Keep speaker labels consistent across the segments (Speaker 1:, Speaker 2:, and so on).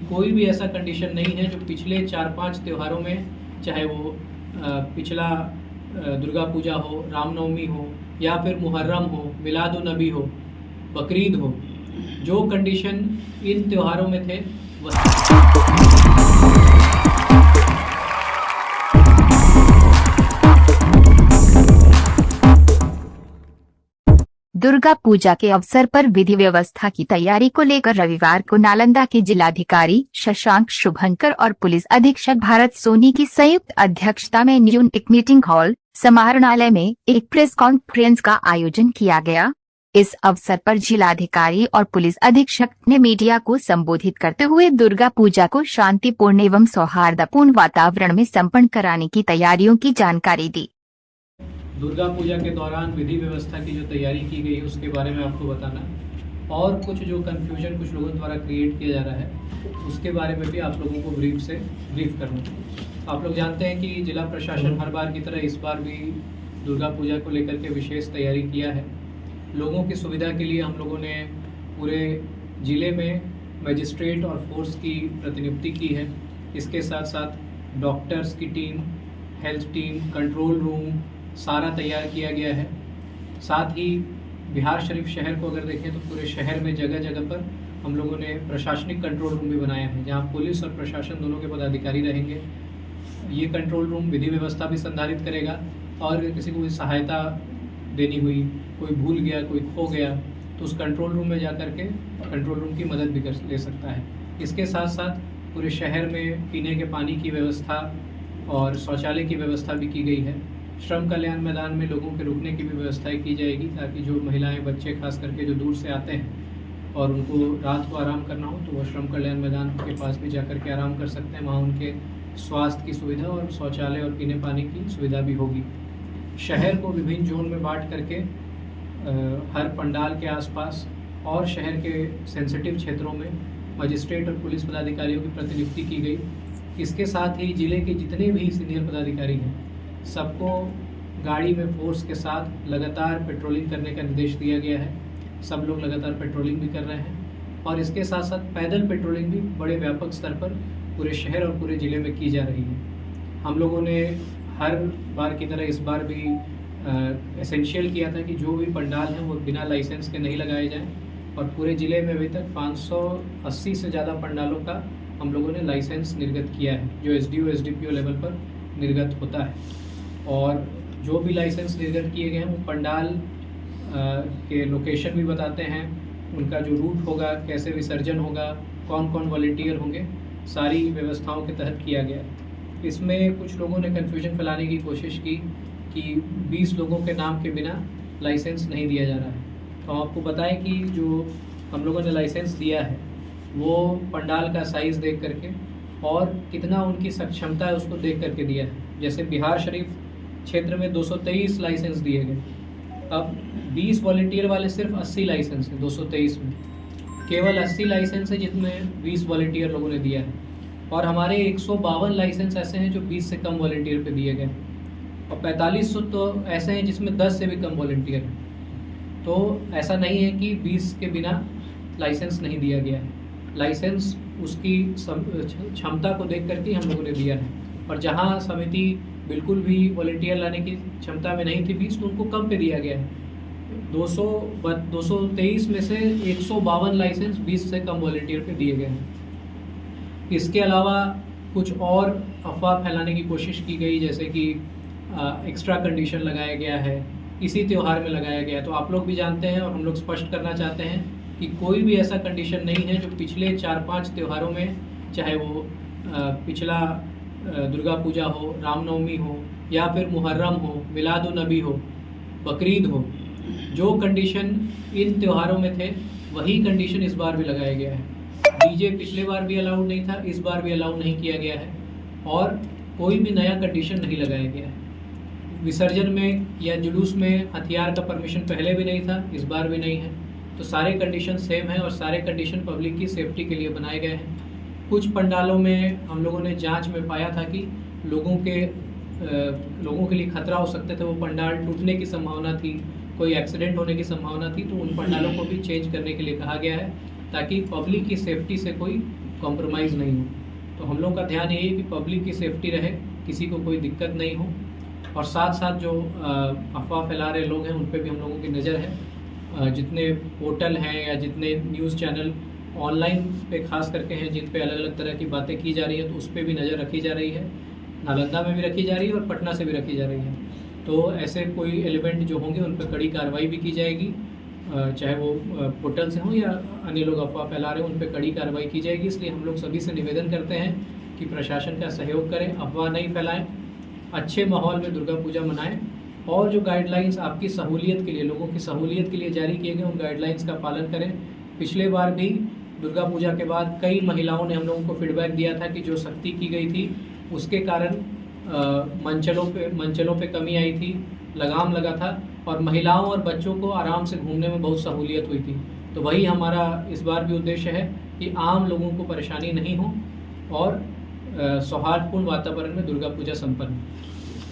Speaker 1: कोई भी ऐसा कंडीशन नहीं है जो पिछले 4-5 त्योहारों में, चाहे वो पिछला दुर्गा पूजा हो, रामनवमी हो, या फिर मुहर्रम हो, मिलादुन्नबी हो, बकरीद हो, जो कंडीशन इन त्योहारों में थे
Speaker 2: दुर्गा पूजा के अवसर पर विधि व्यवस्था की तैयारी को लेकर रविवार को नालंदा के जिलाधिकारी शशांक शुभंकर और पुलिस अधीक्षक भारत सोनी की संयुक्त अध्यक्षता में यूनिक मीटिंग हॉल समाहरणालय में एक प्रेस कॉन्फ्रेंस का आयोजन किया गया। इस अवसर पर जिलाधिकारी और पुलिस अधीक्षक ने मीडिया को संबोधित करते हुए दुर्गा पूजा को शांतिपूर्ण एवं सौहार्दपूर्ण वातावरण में संपन्न कराने की तैयारियों की जानकारी दी।
Speaker 1: दुर्गा पूजा के दौरान विधि व्यवस्था की जो तैयारी की गई उसके बारे में आपको बताना, और कुछ जो कन्फ्यूजन कुछ लोगों द्वारा क्रिएट किया जा रहा है उसके बारे में भी आप लोगों को ब्रीफ करना। आप लोग जानते हैं कि जिला प्रशासन हर बार की तरह इस बार भी दुर्गा पूजा को लेकर के विशेष तैयारी किया है। लोगों की सुविधा के लिए हम लोगों ने पूरे ज़िले में मजिस्ट्रेट और फोर्स की प्रतिनियुक्ति की है। इसके साथ साथ डॉक्टर्स की team, health team, control room सारा तैयार किया गया है। साथ ही बिहार शरीफ शहर को अगर देखें तो पूरे शहर में जगह जगह पर हम लोगों ने प्रशासनिक कंट्रोल रूम भी बनाया है, जहां पुलिस और प्रशासन दोनों के पदाधिकारी रहेंगे। ये कंट्रोल रूम विधि व्यवस्था भी संधारित करेगा, और किसी को भी सहायता देनी हुई, कोई भूल गया, कोई खो गया, तो उस कंट्रोल रूम में जाकर के कंट्रोल रूम की मदद भी ले सकता है। इसके साथ साथ पूरे शहर में पीने के पानी की व्यवस्था और शौचालय की व्यवस्था भी की गई है। श्रम कल्याण मैदान में लोगों के रुकने की भी व्यवस्थाएं की जाएगी, ताकि जो महिलाएं, बच्चे खास करके जो दूर से आते हैं और उनको रात को आराम करना हो तो वो श्रम कल्याण मैदान के पास भी जाकर के आराम कर सकते हैं। वहाँ उनके स्वास्थ्य की सुविधा और शौचालय और पीने पानी की सुविधा भी होगी। शहर को विभिन्न जोन में बांट करके हर पंडाल के आसपास और शहर के सेंसिटिव क्षेत्रों में मजिस्ट्रेट और पुलिस पदाधिकारियों की प्रतिनियुक्ति की गई। इसके साथ ही जिले के जितने भी सीनियर पदाधिकारी हैं सबको गाड़ी में फोर्स के साथ लगातार पेट्रोलिंग करने का निर्देश दिया गया है। सब लोग लगातार पेट्रोलिंग भी कर रहे हैं, और इसके साथ साथ पैदल पेट्रोलिंग भी बड़े व्यापक स्तर पर पूरे शहर और पूरे ज़िले में की जा रही है। हम लोगों ने हर बार की तरह इस बार भी एसेंशियल किया था कि जो भी पंडाल हैं वो बिना लाइसेंस के नहीं लगाए जाएं, और पूरे ज़िले में अभी तक 580 से ज़्यादा पंडालों का हम लोगों ने लाइसेंस निर्गत किया है, जो एसडीओ एसडीपीओ लेवल पर निर्गत होता है। और जो भी लाइसेंस निर्गत किए गए हैं वो पंडाल के लोकेशन भी बताते हैं, उनका जो रूट होगा, कैसे विसर्जन होगा, कौन कौन वॉलंटियर होंगे, सारी व्यवस्थाओं के तहत किया गया है। इसमें कुछ लोगों ने कन्फ्यूजन फैलाने की कोशिश की कि 20 लोगों के नाम के बिना लाइसेंस नहीं दिया जा रहा है। तो आपको बताएं कि जो हम लोगों ने लाइसेंस दिया है वो पंडाल का साइज़ देख करके और कितना उनकी सक्षमता है उसको देख करके दिया है। जैसे बिहार शरीफ क्षेत्र में 223 लाइसेंस दिए गए, अब 20 वॉलंटियर वाले सिर्फ 80 लाइसेंस हैं। 223 में केवल 80 लाइसेंस है जिसमें 20 वॉलंटियर लोगों ने दिया है, और हमारे 152 लाइसेंस ऐसे हैं जो 20 से कम वॉलंटियर पे दिए गए, और 4500 तो ऐसे हैं जिसमें 10 से भी कम वॉलंटियर हैं। तो ऐसा नहीं है कि 20 के बिना लाइसेंस नहीं दिया गया है, लाइसेंस उसकी क्षमता को देख करके हम लोगों ने दिया है। और जहां समिति बिल्कुल भी वॉलंटियर लाने की क्षमता में नहीं थी 20, तो उनको कम पे दिया गया है। 223 में से 152 लाइसेंस 20 से कम वॉलंटियर पे दिए गए हैं। इसके अलावा कुछ और अफवाह फैलाने की कोशिश की गई, जैसे कि एक्स्ट्रा कंडीशन लगाया गया है, इसी त्यौहार में लगाया गया है। तो आप लोग भी जानते हैं और हम लोग स्पष्ट करना चाहते हैं कि कोई भी ऐसा कंडीशन नहीं है जो पिछले 4-5 त्योहारों में, चाहे वो पिछला दुर्गा पूजा हो, रामनवमी हो, या फिर मुहर्रम हो, मिलादुन्नबी हो, बकरीद हो, जो कंडीशन इन त्योहारों में थे वही कंडीशन इस बार भी लगाया गया है। डीजे पिछले बार भी अलाउड नहीं था, इस बार भी अलाउ नहीं किया गया है, और कोई भी नया कंडीशन नहीं लगाया गया है। विसर्जन में या जुलूस में हथियार का परमिशन पहले भी नहीं था, इस बार भी नहीं है। तो सारे कंडीशन सेम हैं, और सारे कंडीशन पब्लिक की सेफ्टी के लिए बनाए गए हैं। कुछ पंडालों में हम लोगों ने जांच में पाया था कि लोगों के लिए खतरा हो सकते थे, वो पंडाल टूटने की संभावना थी, कोई एक्सीडेंट होने की संभावना थी, तो उन पंडालों को भी चेंज करने के लिए कहा गया है, ताकि पब्लिक की सेफ्टी से कोई कॉम्प्रोमाइज़ नहीं हो। तो हम लोग का ध्यान यही है कि पब्लिक की सेफ्टी रहे, किसी को कोई दिक्कत नहीं हो, और साथ साथ जो अफवाह फैला रहे लोग हैं उन पे भी हम लोगों की नज़र है। जितने पोर्टल हैं या जितने न्यूज़ चैनल ऑनलाइन पे खास करके हैं जिन पे अलग अलग तरह की बातें की जा रही हैं, तो उस पर भी नज़र रखी जा रही है। नालंदा में भी रखी जा रही है और पटना से भी रखी जा रही है। तो ऐसे कोई एलिमेंट जो होंगे उन पर कड़ी कार्रवाई भी की जाएगी, चाहे वो पोर्टल से हों या अन्य लोग अफवाह फैला रहे हैं, उन पर कड़ी कार्रवाई की जाएगी। इसलिए हम लोग सभी से निवेदन करते हैं कि प्रशासन का सहयोग करें, अफवाह नहीं फैलाएं, अच्छे माहौल में दुर्गा पूजा मनाएं, और जो गाइडलाइंस आपकी सहूलियत के लिए, लोगों की सहूलियत के लिए जारी किए गए, उन गाइडलाइंस का पालन करें। पिछले बार भी दुर्गा पूजा के बाद कई महिलाओं ने हम लोगों को फीडबैक दिया था कि जो सख्ती की गई थी उसके कारण मंचलों पे कमी आई थी, लगाम लगा था, और महिलाओं और बच्चों को आराम से घूमने में बहुत सहूलियत हुई थी। तो वही हमारा इस बार भी उद्देश्य है कि आम लोगों को परेशानी नहीं हो और सौहार्दपूर्ण वातावरण में दुर्गा पूजा संपन्न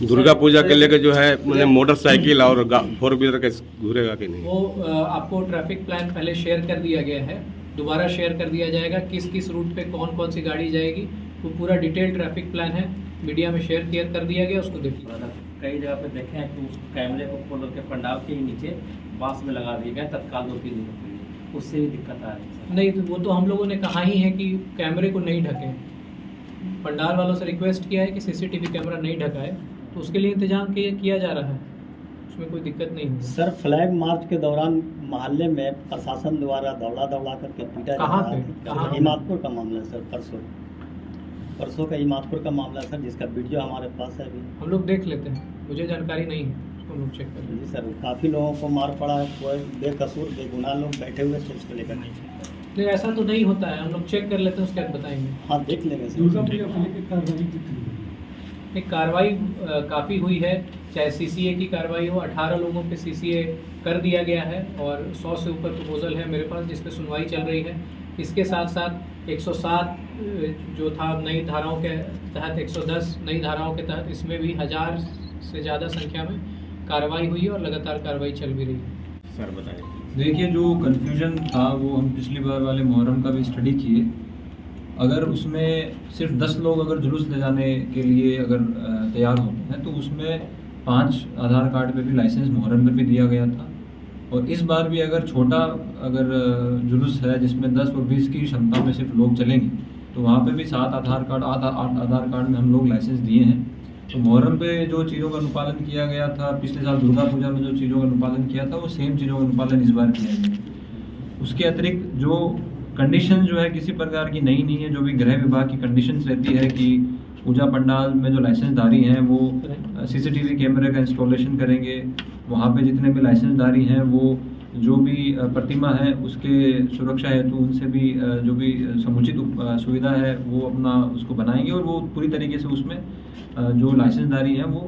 Speaker 1: हो।
Speaker 3: दुर्गा पूजा के लेकर जो है मैंने मोटरसाइकिल और 4 व्हीलर के घूरेगा कि नहीं?
Speaker 1: वो आपको ट्रैफिक प्लान पहले शेयर कर दिया गया है, दोबारा शेयर कर दिया जाएगा। किस किस रूट पे कौन कौन सी गाड़ी जाएगी, वो पूरा डिटेल ट्रैफिक प्लान है, मीडिया में शेयर कर दिया गया, उसको देखिए।
Speaker 4: कई जगह पे देखे हैं कि उस कैमरे को खोल के पंडाल के ही नीचे बांस में लगा दिए गए तत्काल 2-3 दिनों के लिए, उससे भी दिक्कत आ रही है।
Speaker 1: नहीं, तो वो तो हम लोगों ने कहा ही है कि कैमरे को नहीं ढकें। पंडाल वालों से रिक्वेस्ट किया है कि सीसीटीवी कैमरा नहीं ढकाए, तो उसके लिए इंतजाम किया जा रहा है, उसमें कोई दिक्कत नहीं है।
Speaker 5: सर, फ्लैग मार्च के दौरान मोहल्ले में प्रशासन द्वारा दौड़ा करके पीटा जा
Speaker 1: कहाँ
Speaker 5: रहा
Speaker 1: पे?
Speaker 5: है।
Speaker 1: कहाँ?
Speaker 5: हिमादपुर का मामला है सर, परसों का हिमादपुर का मामला है सर, जिसका वीडियो हमारे पास है अभी।
Speaker 1: हम लोग देख लेते हैं, मुझे जानकारी नहीं है, उसको हम लोग चेक कर लेंगे।
Speaker 5: जी सर, काफ़ी लोगों को मार पड़ा है, कोई बेकसूर बेगुनाह लोग बैठे हुए थे, उसको लेकर नहीं।
Speaker 1: नहीं, ऐसा तो नहीं होता है, हम लोग चेक कर लेते हैं, उसके बाद बताएंगे।
Speaker 5: हाँ, देख लेंगे सर।
Speaker 1: एक कार्रवाई काफ़ी हुई है, चाहे सीसीए की कार्रवाई हो, 18 लोगों पे सीसीए कर दिया गया है और 100 से ऊपर प्रपोजल है मेरे पास जिस पे सुनवाई चल रही है। इसके साथ साथ 107 जो था नई धाराओं के तहत, 110 नई धाराओं के तहत, इसमें भी 1000 से ज़्यादा संख्या में कार्रवाई हुई है और लगातार कार्रवाई चल भी रही है।
Speaker 3: सर बताइए।
Speaker 6: देखिए, जो कन्फ्यूजन था वो हम पिछली बार वाले मुहर्रम का भी स्टडी किए। अगर उसमें सिर्फ 10 लोग अगर जुलूस ले जाने के लिए अगर तैयार होते हैं तो उसमें 5 आधार कार्ड पे भी लाइसेंस मुहर्रम में भी दिया गया था। और इस बार भी अगर छोटा जुलूस है जिसमें 10 और 20 की क्षमता में सिर्फ लोग चलेंगे तो वहाँ पे भी 8 आधार कार्ड में हम लोग लाइसेंस दिए हैं। तो मुहर्रम पे जो चीज़ों का अनुपालन किया गया था, पिछले साल दुर्गा पूजा में जो चीज़ों का अनुपालन किया था, वो सेम चीज़ों का अनुपालन इस बार किया गया। उसके अतिरिक्त जो कंडीशन जो है किसी प्रकार की नई नहीं है, जो भी गृह विभाग की कंडीशंस रहती है कि पूजा पंडाल में जो लाइसेंसधारी हैं वो सीसीटीवी कैमरे का इंस्टॉलेशन करेंगे, वहाँ पे जितने भी लाइसेंसधारी हैं वो जो भी प्रतिमा है उसके सुरक्षा हेतु उनसे भी जो भी समुचित सुविधा है वो अपना उसको बनाएंगे और वो पूरी तरीके से उसमें जो लाइसेंसधारी हैं वो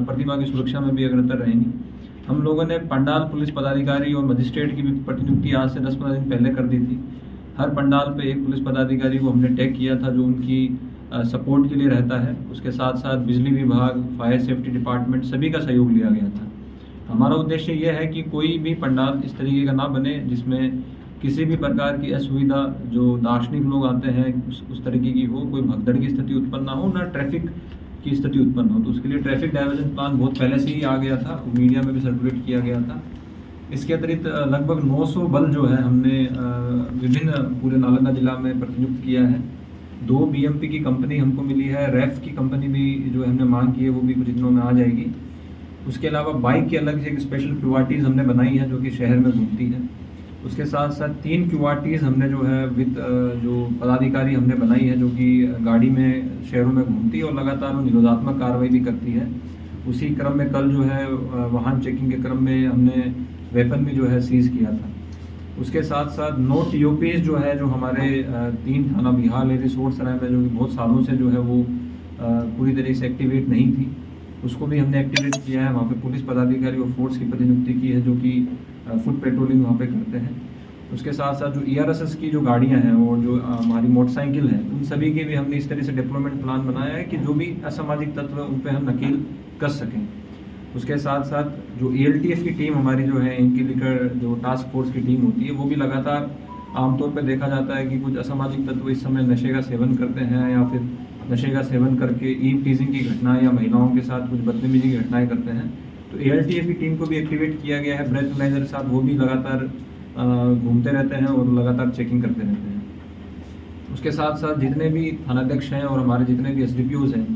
Speaker 6: प्रतिमा की सुरक्षा में भी अग्रसर रहेंगी। हम लोगों ने पंडाल पुलिस पदाधिकारी और मजिस्ट्रेट की भी प्रतिनियुक्ति आज से 10-15 दिन पहले कर दी थी। हर पंडाल पे एक पुलिस पदाधिकारी को हमने टैग किया था जो उनकी सपोर्ट के लिए रहता है। उसके साथ साथ बिजली विभाग, फायर सेफ्टी डिपार्टमेंट सभी का सहयोग लिया गया था। हमारा उद्देश्य यह है कि कोई भी पंडाल इस तरीके का ना बने जिसमें किसी भी प्रकार की असुविधा, जो दार्शनिक लोग आते हैं उस तरीके की हो, कोई भगदड़ की स्थिति उत्पन्न ना हो, ना ट्रैफिक की स्थिति उत्पन्न हो। तो उसके लिए ट्रैफिक डाइवर्जन प्लान बहुत पहले से ही आ गया था, मीडिया में भी सर्कुलेट किया गया था। इसके अतिरिक्त लगभग 900 बल जो है हमने विभिन्न पूरे नालंदा जिला में प्रतिनियुक्त किया है। 2 बीएमपी की कंपनी हमको मिली है, रैफ की कंपनी भी जो हमने मांग की है वो भी कुछ दिनों में आ जाएगी। उसके अलावा बाइक की अलग से एक स्पेशल क्यूआरटीज़ हमने बनाई है जो कि शहर में घूमती है। उसके साथ साथ 3 क्यूआरटीज़ हमने जो है विद जो पदाधिकारी हमने बनाई है जो कि गाड़ी में शहरों में घूमती है और लगातार निरोधात्मक कार्रवाई भी करती है। उसी क्रम में कल जो है वाहन चेकिंग के क्रम में हमने वेपन भी जो है सीज़ किया था। उसके साथ साथ 9 टीओपीज़ जो है जो हमारे 3 थाना बिहार लेडी सोर्सराय में जो कि बहुत सालों से जो है वो पूरी तरीके से एक्टिवेट नहीं थी, उसको भी हमने एक्टिवेट किया है। वहाँ पे पुलिस पदाधिकारी और फोर्स की प्रतिनियुक्ति की है जो कि फुट पेट्रोलिंग वहाँ पे करते हैं। उसके साथ साथ जो ERSS की जो गाड़ियाँ हैं और जो हमारी मोटरसाइकिल है उन सभी के भी हमने इस तरह से डिप्लॉयमेंट प्लान बनाया है कि जो भी असामाजिक तत्व है उन पर हम नकेल कस सकें। उसके साथ साथ जो ALTF की टीम हमारी जो है, इनकी लेकर जो टास्क फोर्स की टीम होती है वो भी लगातार आमतौर पर देखा जाता है कि कुछ असामाजिक तत्व इस समय नशे का सेवन करते हैं या फिर नशे का सेवन करके ईव टीजिंग की घटनाएं या महिलाओं के साथ कुछ बदतमीजी की घटनाएं करते हैं। तो ALTF की टीम को भी एक्टिवेट किया गया है, ब्रेथ एनालाइजर के साथ वो भी लगातार घूमते रहते हैं और लगातार चेकिंग करते रहते हैं। उसके साथ साथ जितने भी थानाध्यक्ष हैं और हमारे जितने भी SDPOs हैं,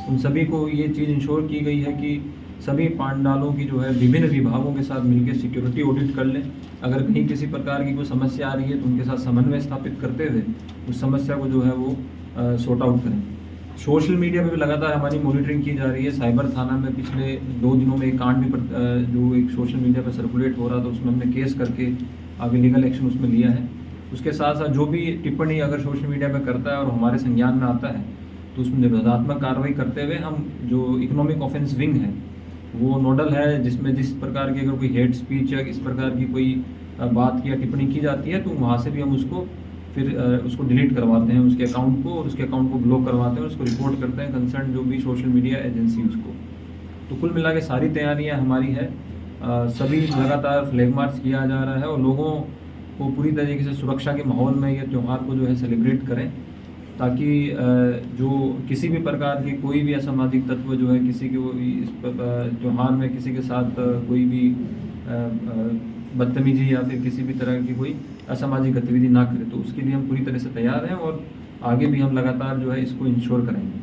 Speaker 6: उन सभी को ये चीज़ इंश्योर की गई है कि सभी पांडालों की जो है विभिन्न विभागों के साथ मिलकर सिक्योरिटी ऑडिट कर लें। अगर कहीं किसी प्रकार की कोई समस्या आ रही है तो उनके साथ समन्वय स्थापित करते हुए उस समस्या को जो है वो सॉर्ट आउट करें। सोशल मीडिया पे भी लगातार हमारी मॉनिटरिंग की जा रही है। साइबर थाना में पिछले 2 दिनों में एक कांड भी जो एक सोशल मीडिया पर सर्कुलेट हो रहा था, उसमें हमने केस करके आगे लीगल एक्शन उसमें लिया है। उसके साथ साथ जो भी टिप्पणी अगर सोशल मीडिया पर करता है और हमारे संज्ञान में आता है तो उसमें निषेधात्मक कार्रवाई करते हुए हम जो इकोनॉमिक ऑफेंस विंग है वो नोडल है, जिसमें जिस प्रकार की अगर कोई हेट स्पीच या इस प्रकार की कोई बात की या टिप्पणी की जाती है तो वहाँ से भी हम उसको फिर उसको डिलीट करवाते हैं उसके अकाउंट को, और उसके अकाउंट को ब्लॉक करवाते हैं, उसको रिपोर्ट करते हैं कंसर्न जो भी सोशल मीडिया एजेंसी उसको। तो कुल मिला के सारी तैयारियाँ हमारी है, सभी लगातार फ्लैग मार्च किया जा रहा है और लोगों को पूरी तरीके से सुरक्षा के माहौल में ये त्यौहार को जो है सेलिब्रेट करें, ताकि जो किसी भी प्रकार की कोई भी असामाजिक तत्व जो है किसी के इस त्यौहार में किसी के साथ कोई भी बदतमीजी या फिर किसी भी तरह की कोई असामाजिक गतिविधि ना करे। तो उसके लिए हम पूरी तरह से तैयार हैं और आगे भी हम लगातार जो है इसको इंश्योर करेंगे।